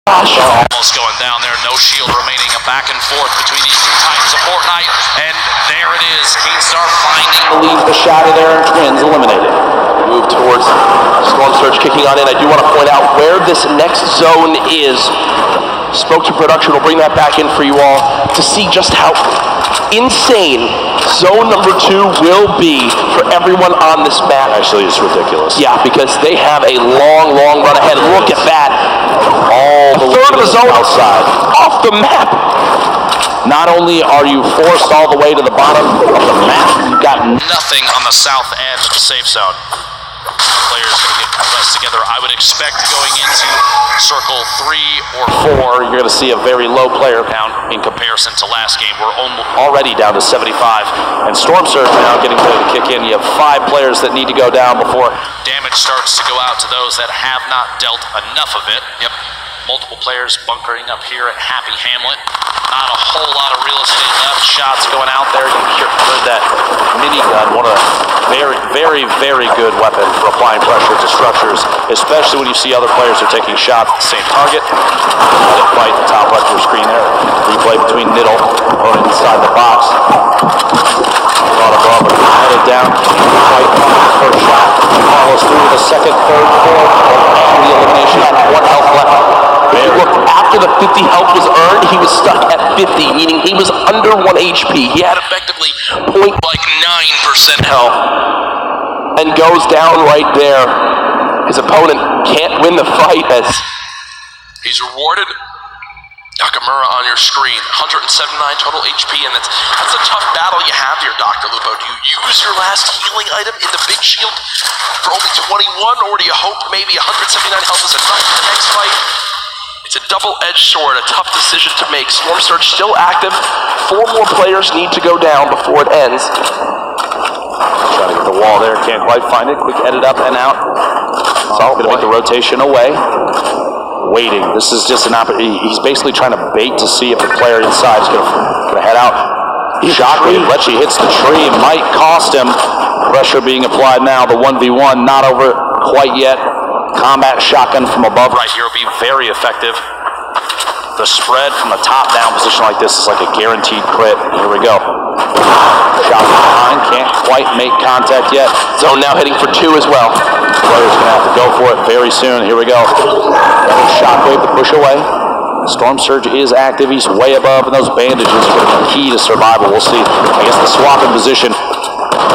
gosh. Almost going down there, no shield remaining, a back and forth between these two titans of Fortnite, and there it is, Keenstar finding Leaves the shadow there, and Twins eliminated. Move towards Storm Surge kicking on in. I do want to point out where this next zone is. Spoke to production, will bring that back in for you all to see just how insane zone number 2 will be for everyone on this map. Actually, it's ridiculous. Yeah, because they have a long, long run ahead. Look at that. All the third of the zone outside. Off the map. Not only are you forced all the way to the bottom of the map, you've got nothing on the south end of the safe zone. Players going to get compressed together. I would expect going into circle 3 or 4, you're going to see a very low player count. in comparison to last game. We're Already down to 75. And Storm Surge now getting ready to kick in. You have 5 players that need to go down before damage starts to go out to those that have not dealt enough of it. Yep. Multiple players bunkering up here at Happy Hamlet. Not a whole lot of real estate left. Shots going out there. You heard that minigun. One of the very, very good weapon for applying pressure to structures, especially when you see other players are taking shots at the same target. Right at the top left of your screen there. Replay between middle, going inside the box. Brought above, headed down. Right on the first shot. Follows through with the second, third, fourth, and the elimination at 1 health left. Look, after the 50 health was earned, he was stuck at 50, meaning he was under 1 HP. He had effectively 9% health. and goes down right there. His opponent can't win the fight as He's rewarded. Nakamura on your screen, 179 total HP, and that's a tough battle you have here, Dr. Lupo. Do you use your last healing item in the big shield for only 21, or do you hope maybe 179 health is enough for the next fight? It's a double-edged sword, a tough decision to make. Storm Surge still active. 4 more players need to go down before it ends. Trying to get the wall there, can't quite find it. Quick edit up and out. So going to make the rotation away. Waiting. This is just an opportunity. He's basically trying to bait to see if the player inside is going to head out. Shockwave. Lecce hits the tree. Might cost him. Pressure being applied now. The 1v1 not over quite yet. Combat shotgun from above right here will be very effective. The spread from the top down position like this is like a guaranteed crit. Here we go. Shot from behind. Can't quite make contact yet. Zone now hitting for 2 as well. Player's going to have to go for it very soon. Here we go. Shockwave to push away. Storm Surge is active. He's way above, and those bandages are going to be key to survival. We'll see. I guess the swap in position.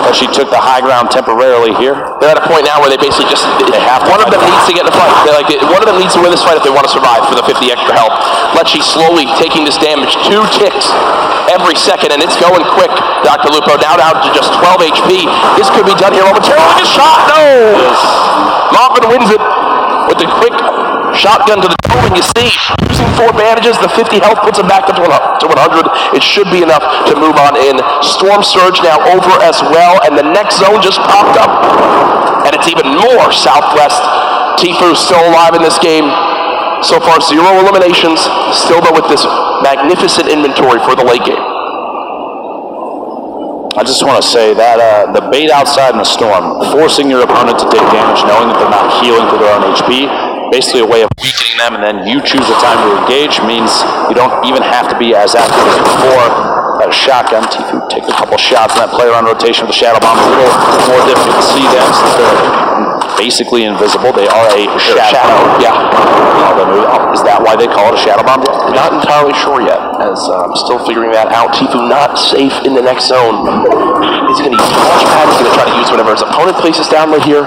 But she took the high ground temporarily here. They're at a point now where they basically just one of them needs to get in the fight. They're like, one of them needs to win this fight if they want to survive for the 50 extra health. Lecce slowly taking this damage. 2 ticks every second, and it's going quick. Dr. Lupo now down to just 12 HP. This could be done here momentarily. A shot, no! Marvin wins it with the quick shotgun to the dome, and you see, using 4 bandages, the 50 health puts him back up to 100. It should be enough to move on in. Storm Surge now over as well, and the next zone just popped up. And it's even more southwest. Tfue still alive in this game. So far, 0 eliminations. Still though with this magnificent inventory for the late game. I just want to say that the bait outside in the storm, forcing your opponent to take damage, knowing that they're not healing to their own HP, basically a way of weakening them, and then you choose the time to engage, means you don't even have to be as active as before. That shotgun, Tfue take a couple shots, and that player on rotation with the shadow bomb is a little more difficult to see them since they're basically invisible. They are a shadow. Yeah. Is that why they call it a shadow bomb? Not entirely sure yet, as I'm still figuring that out. Tfue not safe in the next zone. Is he going to use the launch pad? He's going to try to use whatever his opponent places down right here.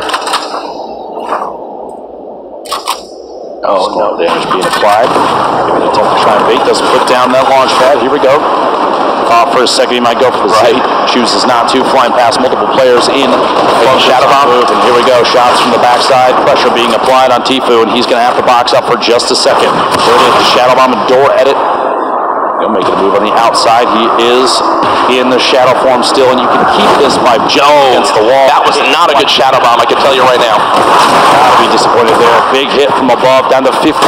Oh, no damage being applied. Maybe an attempt to try and bait. Doesn't put down that launch pad. Here we go. For a second, he might go for the right. Chooses not to. Flying past multiple players in shadow bomb move. And here we go. Shots from the backside. Pressure being applied on Tfue, and he's going to have to box up for just a second. There it is. Shadow bomb and door edit. He'll make a move on the outside. He is in the shadow form still, and you can keep this by against the wall. That was not a good shadow bomb, I can tell you right now. Gotta be disappointed there. Big hit from above, down to 55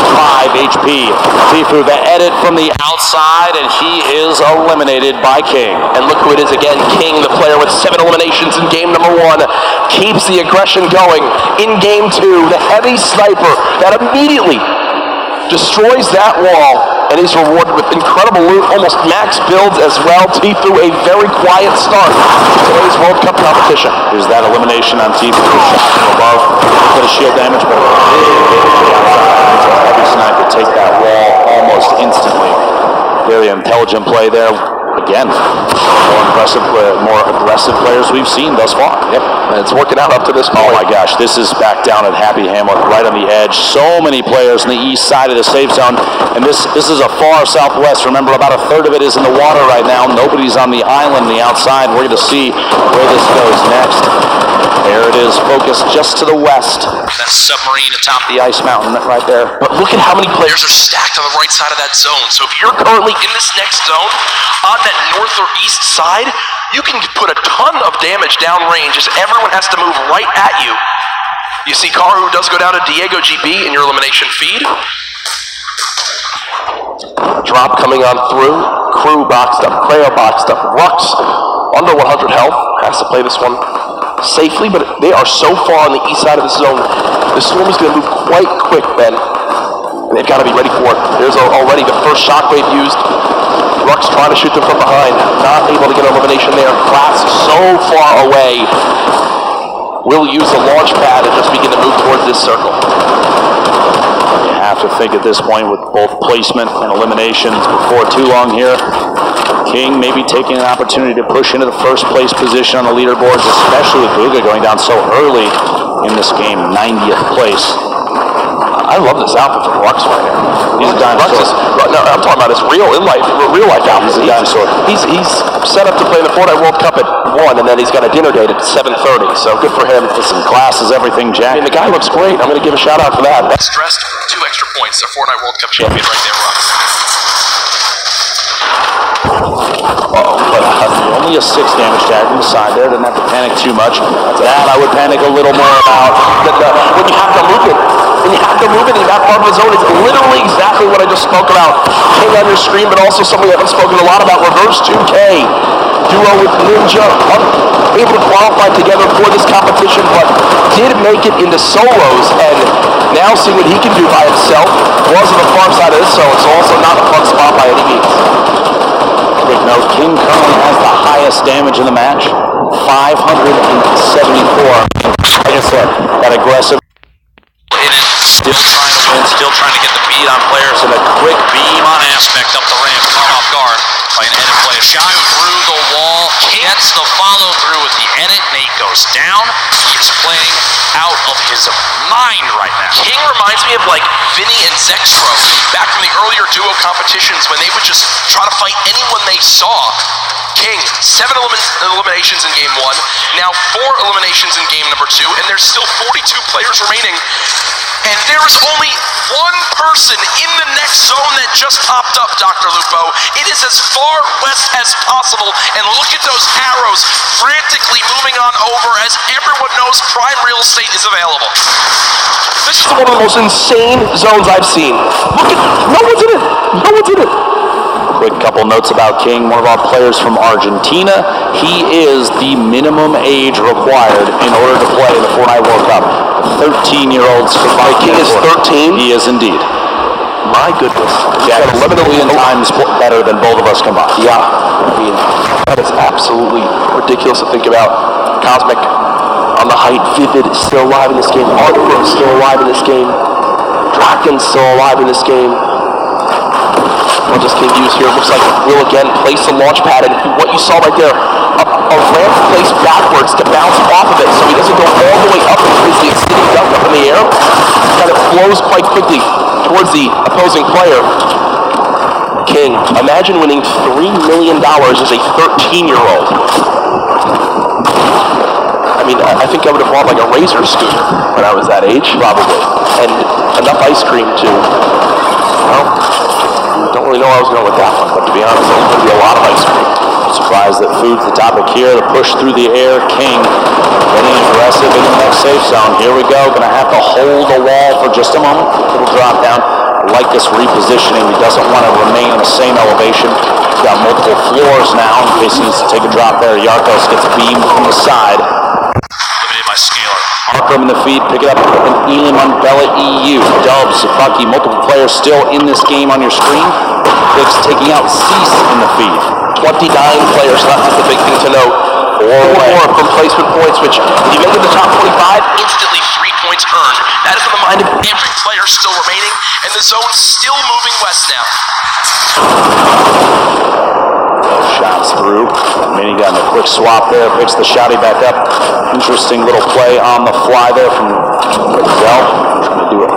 HP. Tfue, the edit from the outside, and he is eliminated by King. And look who it is again, King, the player with 7 eliminations in game number 1, keeps the aggression going. In game 2, the heavy sniper that immediately destroys that wall, and he's rewarded with incredible loot, almost max builds as well. T through a very quiet start to today's World Cup competition. There's that elimination on T for the shot from above. Bit of shield damage, but a heavy snipe to take that wall almost instantly. Very intelligent play there. Again, more aggressive players we've seen thus far. Yep, and it's working out up to this point. Oh my gosh, this is back down at Happy Hamlet, right on the edge. So many players on the east side of the safe zone, and this is a far southwest. Remember, about a third of it is in the water right now. Nobody's on the island, the outside. We're going to see where this goes next. There it is, focused just to the west. That submarine atop The ice mountain right there. But look at how many players are stacked on the right side of that zone. So if you're currently in this next zone, on that north or east side, you can put a ton of damage downrange as everyone has to move right at you. You see Karu does go down to Diego GB in your elimination feed. Drop coming on through. Crew boxed up. Creo boxed up. Rux under 100 health. Has to play this one safely, but they are so far on the east side of the zone. The storm is going to move quite quick, Ben. They've got to be ready for it. There's already the first shockwave used. Rux trying to shoot them from behind. Not able to get an elimination there. Glass so far away. Will use the launch pad and just begin to move towards this circle. You have to think at this point with both placement and eliminations before too long here. King maybe taking an opportunity to push into the first place position on the leaderboards, especially with Buga going down so early in this game, 90th place. I love this outfit from Rux right here. He's a dinosaur. No, I'm talking about his real life outfit. He's a dinosaur. He's set up to play in the Fortnite World Cup at 1, and then he's got a dinner date at 7:30. So good for him. Listen, class is everything, Jack. I mean, the guy looks great. I'm going to give a shout out for that. stressed 2 extra points. A Fortnite World Cup champion right there, Rux. Only a 6 damage tag from the side there. Didn't have to panic too much. That I would panic a little more about. When you have to move it. When you have to move it in that part of the zone, it's literally exactly what I just spoke about. King on your screen, but also something we haven't spoken a lot about, Reverse 2K. Duo with Ninja, able to qualify together for this competition, but did make it into solos, and now seeing what he can do by himself. Was on the far side of this zone, so also not a fun spot by any means. Quick note, King currently has the highest damage in the match, 574. Like I said, that aggressive. In it, still trying to win, still trying to get the beat on players, and a quick beam on aspect up the ramp, caught off guard by an edit play. A shot through the wall, gets the follow through with the edit. Nate goes down. He is playing out of his mind right now. King reminds me of like Vinny and Zextro back from the earlier duo competitions when they would just try to fight anyone they saw. King, 7 eliminations in game 1, now 4 eliminations in game number 2, and there's still 42 players remaining. And there is only one person in the next zone that just popped up, Dr. Lupo. It is as far west as possible, and look at those arrows frantically moving on over as everyone knows prime real estate is available. This is one of the most insane zones I've seen. Look at, no one's in it. No one's in it. Quick couple notes about King, one of our players from Argentina. He is the minimum age required in order to play in the Fortnite World Cup. 13-year-olds survive. King is 13? He is indeed. My goodness. Jack is 11 million times better than both of us combined. Yeah. I mean, that is absolutely ridiculous to think about. Cosmic on the height. Vivid is still alive in this game. Artful is still alive in this game. Draken's still alive in this game. What just King used here? Looks like Will again place the launch pad, and what you saw right there, a ramp placed backwards to bounce off of it, so he doesn't go all the way up and basically sitting duck up in the air. Kind of flows quite quickly towards the opposing player. King, imagine winning $3 million as a 13-year-old. I mean, I think I would have bought like a Razor scooter when I was that age, probably, and enough ice cream to, well, don't really know where I was going with that one, but to be honest, there's going to be a lot of ice cream. I'm surprised that food's the topic here. The push through the air. King getting aggressive in the next safe zone. Here we go. Going to have to hold the wall for just a moment. Little drop down. I like this repositioning. He doesn't want to remain on the same elevation. He's got multiple floors now in case he needs to take a drop there. Yarkos gets beamed from the side. Limited by Scalar. Markham in the feed, pick it up, and Elam on Bella EU. Dubs, Bucky, multiple players still in this game on your screen. It's taking out Cease in the feed. 29 players left is the big thing to note. Four more from placement points, which if you make it the top 25, instantly 3 points earned. That is on the mind of every player still remaining, and the zone's still moving west now. Shots through. Minigun, a quick swap there, picks the shotty back up. Interesting little play on the fly there from Bell. Trying to do it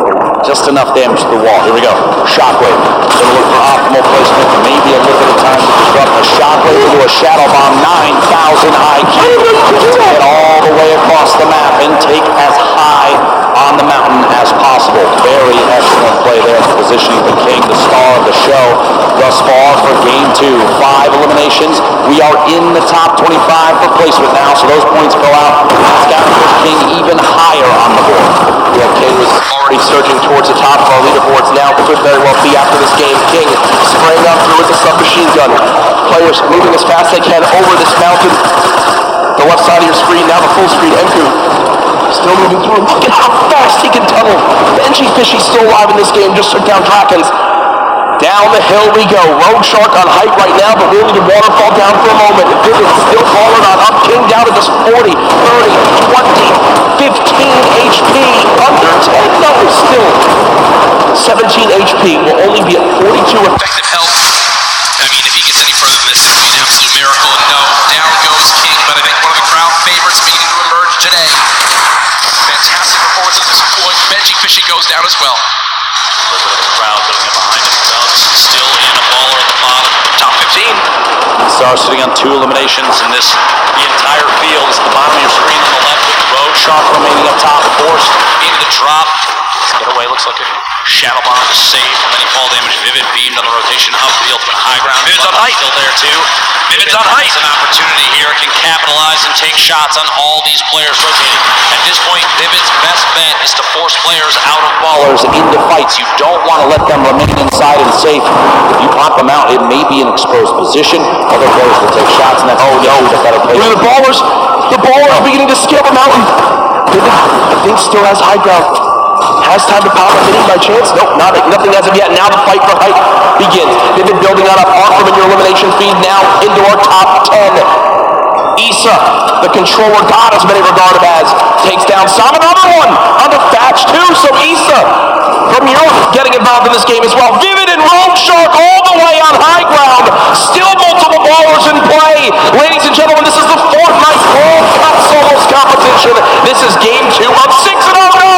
just enough damage to the wall. Here we go. Shockwave. Gonna look for optimal placement. Maybe a little bit of time to disrupt a shockwave into a shadow bomb. 9,000 IQ to get all the way across the map and take as high on the mountain as possible. Very excellent play there. Positioning the king, the star of the show thus far for game 2. 5 eliminations. We are in the top 25 for placement now, so those points go out. That's got to push King even higher on the board. Yeah, King was already surging towards the top of our leaderboards now. Could very well be after this game. King spraying up through with the submachine gun. Players moving as fast as they can over this mountain. The left side of your screen, now the full screen. Enku still moving through. Look at how fast he can tunnel. Benji Fishy's still alive in this game, just took down Krakens. Down the hill we go. Road Shark on height right now, but we'll need a waterfall down for a moment. Vivid still falling on up. King down to just 40, 30, 20, 15 HP. Under 10, no, still 17 HP. Will only be at 42 effective health. I mean, if he gets any further than this, it would be an absolute miracle. And no, down goes King, but I think one of the crowd favorites beginning to emerge today. Fantastic performance at this point. Benji Fishy goes down as well. A little bit of the crowd putting it behind him. Dubs still in a baller at the bottom. Top 15. Star sitting on 2 eliminations in this. The entire field is at the bottom of your screen on the left with Road Shark remaining up top, forced Into the drop. Get away, looks like a shadow bomb to save from any fall damage. Vivid beamed on the rotation upfield, but high ground. Vivid's on height. Still there too. Vivid's on height. An opportunity here, can capitalize and take shots on all these players rotating. At this point, Vivid's best bet is to force players out of ballers into fights. You don't want to let them remain inside and safe. If you pop them out, it may be an exposed position. Other players will take shots, and that's the better play. Look at the ballers. The ballers beginning to scale the mountain. Vivid, I think, still has high ground. Has time to pop a mini by chance? Nope, nothing as of yet. Now the fight for height begins. They've been building on up Arkham in your elimination feed now into our top 10. Issa, the controller god as many regarded as, takes down Sam. Another one under Thatch too. So Issa from Europe getting involved in this game as well. Vivid and Road Shark all the way on high ground. Still multiple ballers in play. Ladies and gentlemen, this is the Fortnite World Cup solos competition. This is game 2 of 6. And oh no!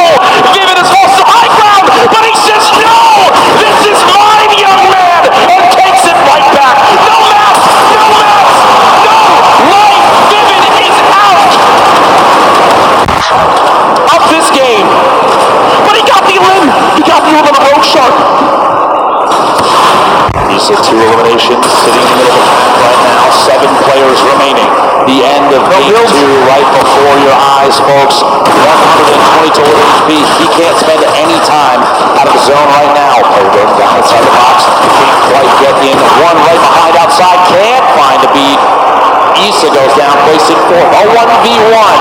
Vivid has lost the high ground, but he says no! This is mine, young man! And takes it right back. No maps! No maps! No life! Vivid is out of this game. But he got the limb. He got the limb on the Road Shark. He's at 2 eliminations, sitting in the middle of the pack right now. 7 players remaining. The end of game 2 right before your eyes, folks. 120 total HP. He can't spend any time out of the zone right now. Player down inside the box. Can't quite get in. One right behind outside. Can't find a beat. Issa goes down, placing 4th. A 1v1.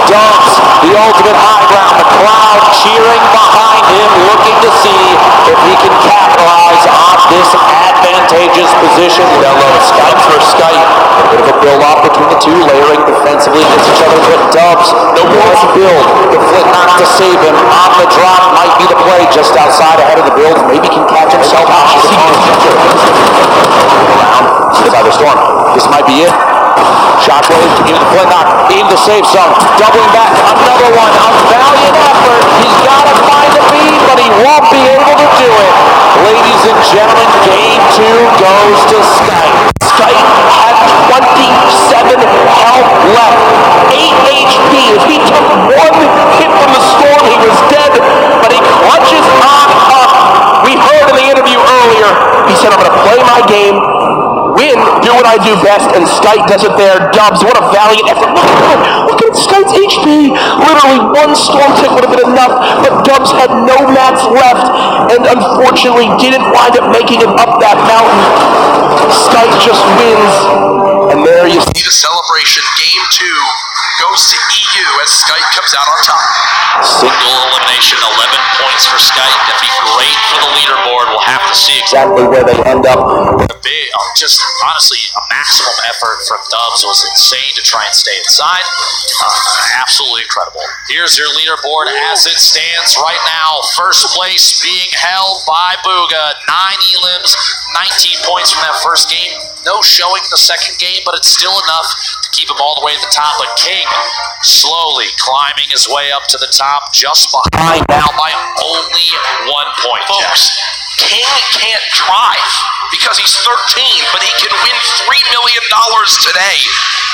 Dubs, the ultimate high ground. The crowd cheering behind him, looking to see if he can capitalize on this advantageous position. Down low, Skype for Skype. A bit of a build-off between the two, layering defensively against each other. But Dubs, no more to build. The flick not to save him. On the drop might be the play just outside ahead of the build. Maybe can catch himself out. Around, inside the storm. This might be it. Shockwave into the play knock, aim to save some, doubling back, another one, a valiant effort. He's got to find a beat, but he won't be able to do it. Ladies and gentlemen, game 2 goes to Skype. Skype had 27 health left, 8 HP. If he took one hit from the storm, he was dead, but he clutches on up. We heard in the interview earlier, he said, I'm going to play my game, win, do what I do best, and Skype does it there. Dubs, what a valiant effort. Look at Skype's HP. Literally one storm tick would have been enough, but Dubs had no mats left, and unfortunately didn't wind up making it up that mountain. Skype just wins, and there you see the celebration. Game 2 goes to EU as Skype comes out on top. Single elimination, 11 points for Skype. That'd be great for the leaderboard. We'll have to see Exactly where they end up. just honestly, a maximum effort from Dubs was insane to try and stay inside. Absolutely incredible. Here's your leaderboard as it stands right now. First place being held by Booga. 9 elims, 19 points from that first game. No showing the second game, but it's still enough to keep him all the way at the top. But King slowly climbing his way up to the top, just behind now by only 1 point. Folks, King can't drive because he's 13, but he can win $3 million today.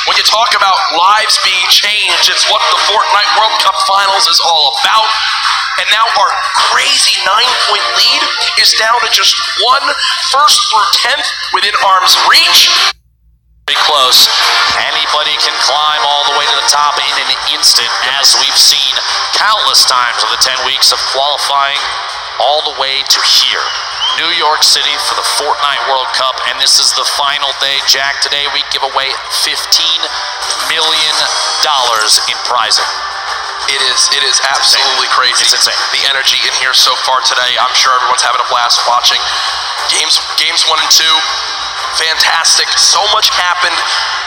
When you talk about lives being changed, it's what the Fortnite World Cup Finals is all about. And now our crazy 9-point lead is down to just one first through 10th within arm's reach. Very close. Anybody can climb all the way to the top in an instant, as we've seen countless times in the 10 weeks of qualifying all the way to here. New York City for the Fortnite World Cup, and this is the final day. Jack, today we give away $15 million in prizing. It is absolutely crazy. It's insane. The energy in here so far today. I'm sure everyone's having a blast watching. Games 1 and 2, fantastic. So much happened,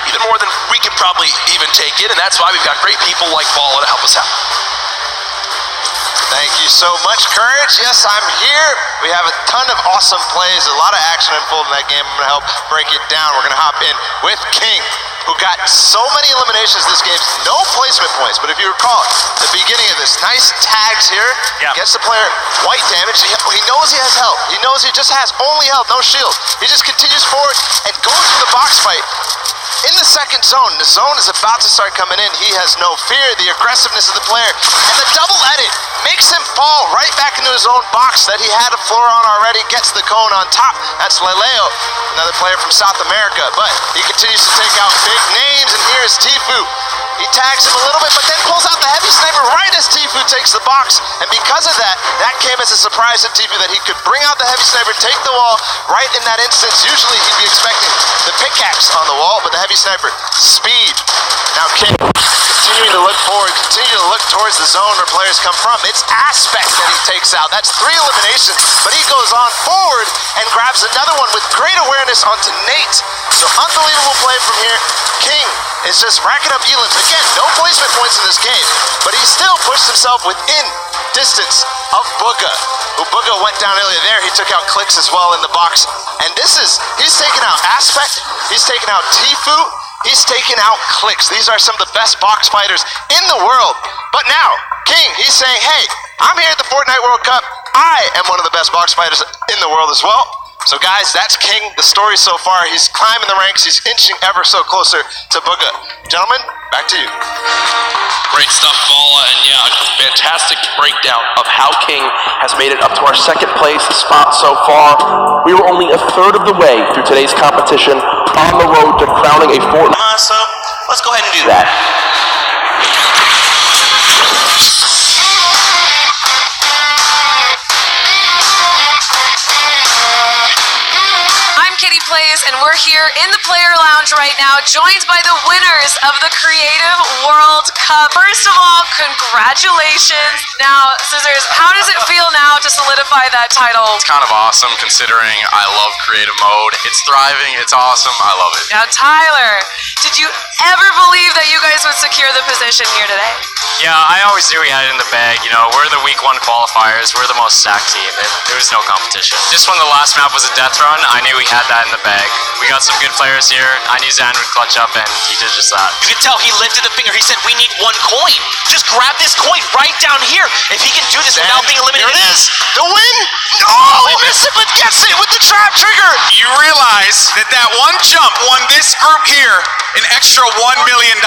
even more than we could probably even take in, and that's why we've got great people like Balla to help us out. Thank you so much, Courage. Yes, I'm here. We have a ton of awesome plays, a lot of action unfold in that game. I'm going to help break it down. We're going to hop in with King, who got so many eliminations this game, no placement points. But if you recall, the beginning of this, nice tags here, gets the player white damage. He knows he has health. He knows he just has only health, no shield. He just continues forward and goes for the box fight. In the second zone, the zone is about to start coming in. He has no fear, the aggressiveness of the player, and the double edit makes him fall right back into his own box that he had a floor on already, gets the cone on top. That's Leleo, another player from South America, but he continues to take out big names, and here is Tfue. He tags him a little bit, but then pulls out the heavy sniper right as Tfue takes the box, and because of that, that came as a surprise to Tfue that he could bring out the heavy sniper, take the wall right in that instance. Usually he'd be expecting the pickaxe on the wall, but the heavy sniper, speed. Now King continuing to look forward, continue to look towards the zone where players come from. It's Aspect that he takes out. That's 3 eliminations, but he goes on forward and grabs another one with great awareness onto Nate. So unbelievable play from here. King is just racking up elims. Again, no placement points in this game, but he still pushed himself within distance of Booga. Booga went down earlier there. He took out Clicks as well in the box. And he's taken out Aspect, he's taken out Tfue, he's taken out Clicks. These are some of the best box fighters in the world. But now, King, he's saying, hey, I'm here at the Fortnite World Cup. I am one of the best box fighters in the world as well. So guys, that's King, the story so far. He's climbing the ranks, he's inching ever so closer to Booga. Gentlemen, back to you. Great stuff, Balla, and yeah, a fantastic breakdown of how King has made it up to our second place spot so far. We were only a third of the way through today's competition on the road to crowning a Fortnite. So let's go ahead and do that. Plays, and we're here in the player lounge right now, joined by the winners of the Creative World Cup. First of all, congratulations. Now, Scissors, how does it feel now to solidify that title? It's kind of awesome considering I love creative mode. It's thriving, it's awesome, I love it. Now, Tyler, did you ever believe that you guys would secure the position here today? Yeah, I always knew we had it in the bag. You know, we're the week 1 qualifiers. We're the most stacked team. There was no competition. Just when the last map was a death run, I knew we had that in the bag. We got some good players here. I knew Zan would clutch up, and he did just that. You could tell he lifted the finger. He said, we need 1 coin. Just grab this coin right down here. If he can do this without being eliminated. Here it is. The win. No, he missed it, but gets it with the trap trigger. You realize that one jump won this group here an extra $1 million.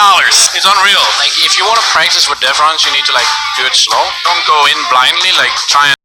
It's unreal. Like, if you want to practice with death runs, you need to, like, do it slow. Don't go in blindly, like, try and